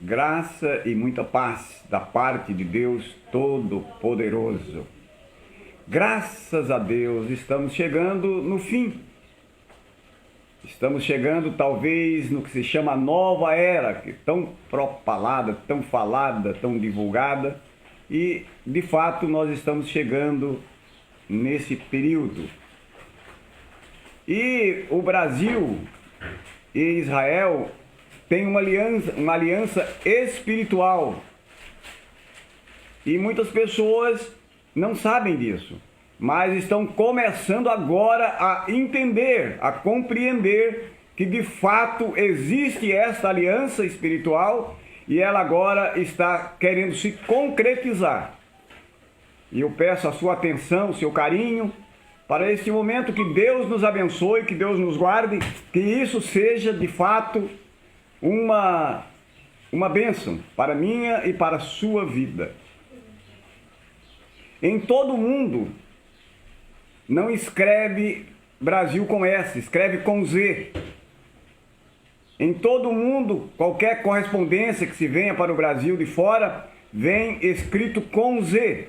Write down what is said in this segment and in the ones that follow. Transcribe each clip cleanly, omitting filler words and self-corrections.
Graça e muita paz da parte de Deus Todo-Poderoso. Graças a Deus, estamos chegando no fim. Estamos chegando talvez no que se chama nova era, que é tão propalada, tão falada, tão divulgada. E de fato nós estamos chegando nesse período. E o Brasil e Israel tem uma aliança espiritual. E muitas pessoas não sabem disso, mas estão começando agora a entender, a compreender que de fato existe esta aliança espiritual e ela agora está querendo se concretizar. E eu peço a sua atenção, o seu carinho, para este momento. Que Deus nos abençoe, que Deus nos guarde, que isso seja de fato uma bênção para a minha e para a sua vida. Em todo o mundo, não escreve Brasil com S, escreve com Z. Em todo o mundo, qualquer correspondência que se venha para o Brasil de fora, vem escrito com Z.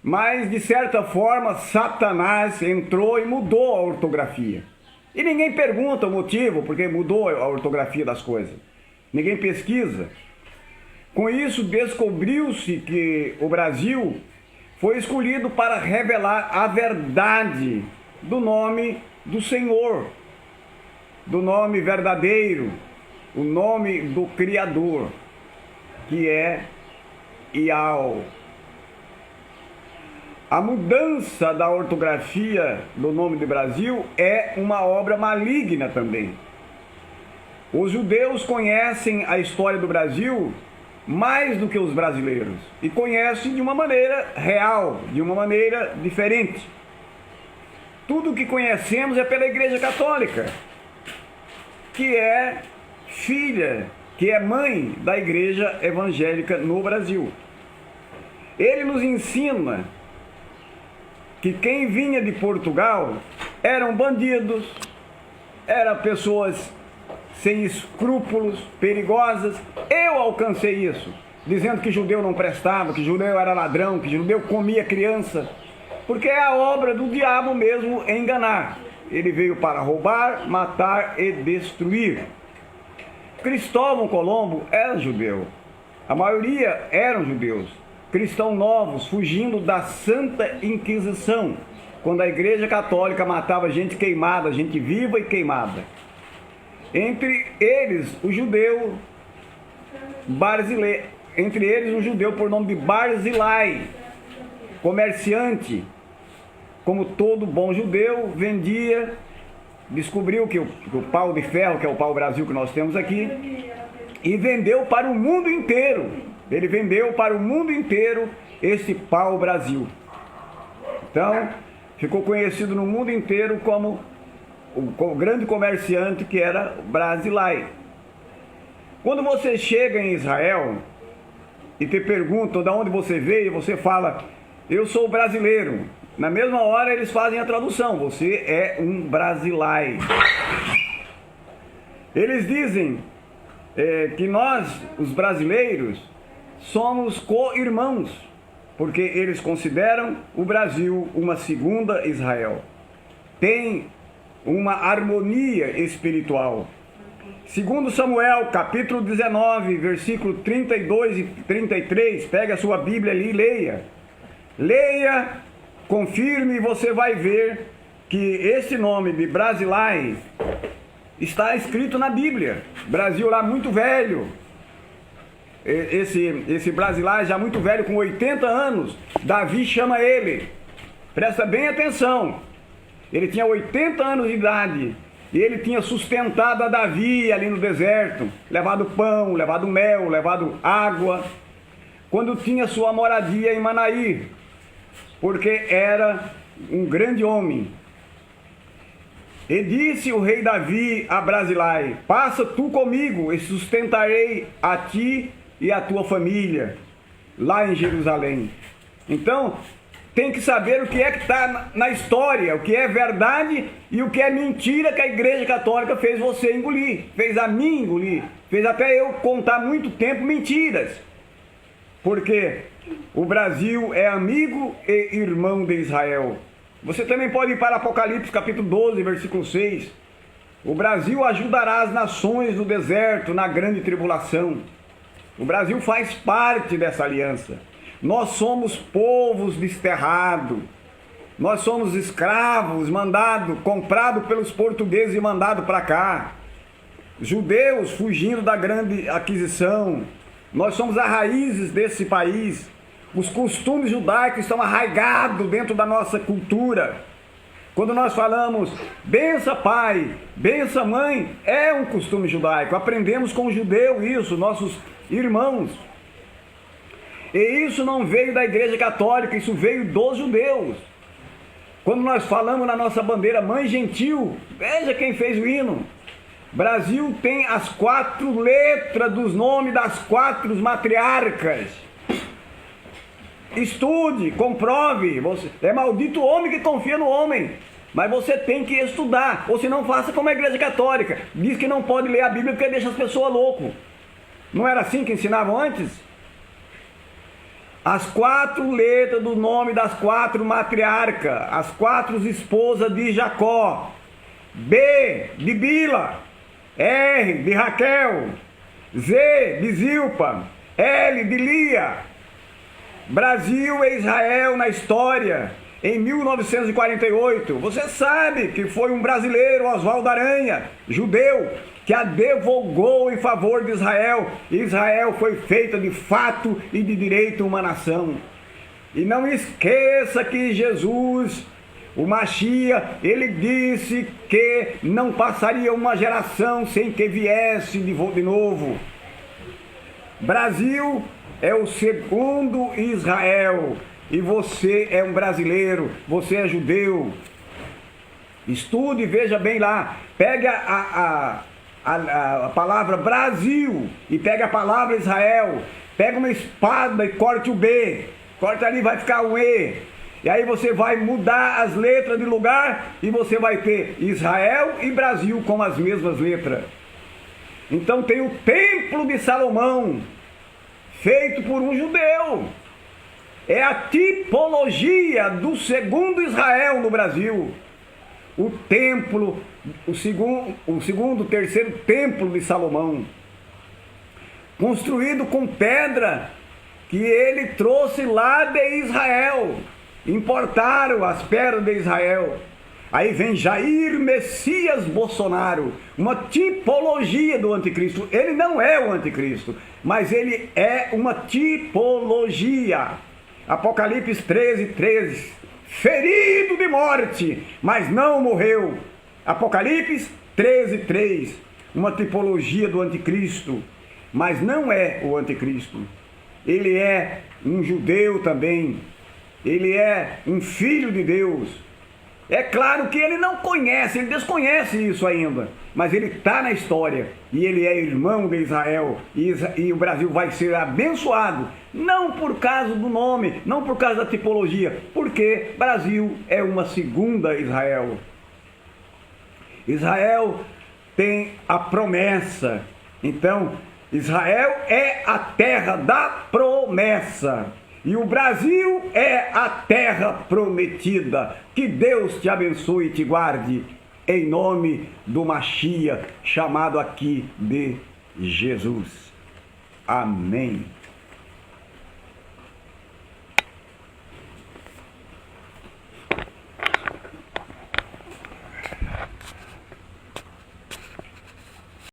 Mas, de certa forma, Satanás entrou e mudou a ortografia. E ninguém pergunta o motivo, porque mudou a ortografia das coisas. Ninguém pesquisa. Com isso, descobriu-se que o Brasil foi escolhido para revelar a verdade do nome do Senhor, do nome verdadeiro, o nome do Criador, que é Iau. A mudança da ortografia do nome do Brasil é uma obra maligna também. Os judeus conhecem a história do Brasil mais do que os brasileiros e conhecem de uma maneira real, de uma maneira diferente. Tudo o que conhecemos é pela Igreja Católica, que é filha, que é mãe da Igreja Evangélica no Brasil. Ele nos ensina que quem vinha de Portugal eram bandidos, eram pessoas sem escrúpulos, perigosas. Eu alcancei isso, dizendo que judeu não prestava, que judeu era ladrão, que judeu comia criança, porque é a obra do diabo mesmo enganar. Ele veio para roubar, matar e destruir. Cristóvão Colombo era judeu, a maioria eram judeus. Cristãos novos, fugindo da Santa Inquisição, quando a Igreja Católica matava gente queimada, gente viva e queimada. Entre eles, o judeu Barzilai, entre eles um judeu por nome de Barzilai, comerciante, como todo bom judeu, vendia, descobriu que o pau de ferro, que é o pau-brasil que nós temos aqui, e vendeu para o mundo inteiro. Ele vendeu para o mundo inteiro esse pau-brasil. Então, ficou conhecido no mundo inteiro como o grande comerciante que era Barzilai. Quando você chega em Israel e te perguntam de onde você veio, você fala, eu sou brasileiro. Na mesma hora eles fazem a tradução, você é um Barzilai. Eles dizem que nós, os brasileiros, somos co-irmãos, porque eles consideram o Brasil uma segunda Israel. Tem uma harmonia espiritual. Segundo Samuel, capítulo 19, versículo 32 e 33, pega a sua Bíblia ali e leia. Leia, confirme e você vai ver que esse nome de Barzilai está escrito na Bíblia. Brasil lá muito velho. Esse Barzilai já muito velho, com 80 anos, Davi chama ele. Presta bem atenção. Ele tinha 80 anos de idade e ele tinha sustentado a Davi ali no deserto, levado pão, levado mel, levado água, quando tinha sua moradia em Manaí, porque era um grande homem. E disse o rei Davi a Barzilai, passa tu comigo e sustentarei a ti e a tua família lá em Jerusalém. Então, tem que saber o que é que está na história, o que é verdade e o que é mentira que a Igreja Católica fez você engolir, fez a mim engolir, fez até eu contar muito tempo mentiras. Porque o Brasil é amigo e irmão de Israel. Você também pode ir para Apocalipse capítulo 12, versículo 6. O Brasil ajudará as nações do deserto na grande tribulação. O Brasil faz parte dessa aliança. Nós somos povos desterrados. Nós somos escravos, comprados pelos portugueses e mandados para cá. Judeus fugindo da grande aquisição. Nós somos as raízes desse país. Os costumes judaicos estão arraigados dentro da nossa cultura. Quando nós falamos bença pai, bença mãe, é um costume judaico. Aprendemos com o judeu isso, nossos irmãos. E isso não veio da Igreja Católica, isso veio dos judeus. Quando nós falamos na nossa bandeira mãe gentil, veja quem fez o hino. Brasil tem as 4 letras dos nomes das 4 matriarcas. Estude, comprove. É maldito o homem que confia no homem. Mas você tem que estudar. Ou se não, faça como a Igreja Católica. Diz que não pode ler a Bíblia porque deixa as pessoas loucas. Não era assim que ensinavam antes? As 4 letras do nome das 4 matriarcas. As 4 esposas de Jacó. B de Bila. R de Raquel. Z de Zilpa. L de Lia. Brasil e Israel na história, em 1948, você sabe que foi um brasileiro, Oswaldo Aranha, judeu, que advogou em favor de Israel. Israel foi feita de fato e de direito uma nação. E não esqueça que Jesus, o Mashiach, ele disse que não passaria uma geração sem que viesse de novo. Brasil é o segundo Israel, e você é um brasileiro, você é judeu. Estude, veja bem lá, pega a palavra Brasil e pega a palavra Israel, pega uma espada e corte o B, corta ali, vai ficar o E, e aí você vai mudar as letras de lugar e você vai ter Israel e Brasil com as mesmas letras. Então tem o Templo de Salomão, feito por um judeu. É a tipologia do segundo Israel no Brasil. O templo, o terceiro templo de Salomão, construído com pedra que ele trouxe lá de Israel. Importaram as pedras de Israel. Aí vem Jair Messias Bolsonaro, uma tipologia do anticristo. Ele não é o anticristo, mas ele é uma tipologia. Apocalipse 13, 13. Ferido de morte, mas não morreu. Apocalipse 13, 3. Uma tipologia do anticristo, mas não é o anticristo. Ele é um judeu também. Ele é um filho de Deus. É claro que ele não conhece, ele desconhece isso ainda, mas ele está na história, e ele é irmão de Israel, e o Brasil vai ser abençoado, não por causa do nome, não por causa da tipologia, porque Brasil é uma segunda Israel. Israel tem a promessa, então Israel é a terra da promessa. E o Brasil é a terra prometida. Que Deus te abençoe e te guarde, em nome do Mashiach, chamado aqui de Jesus. Amém.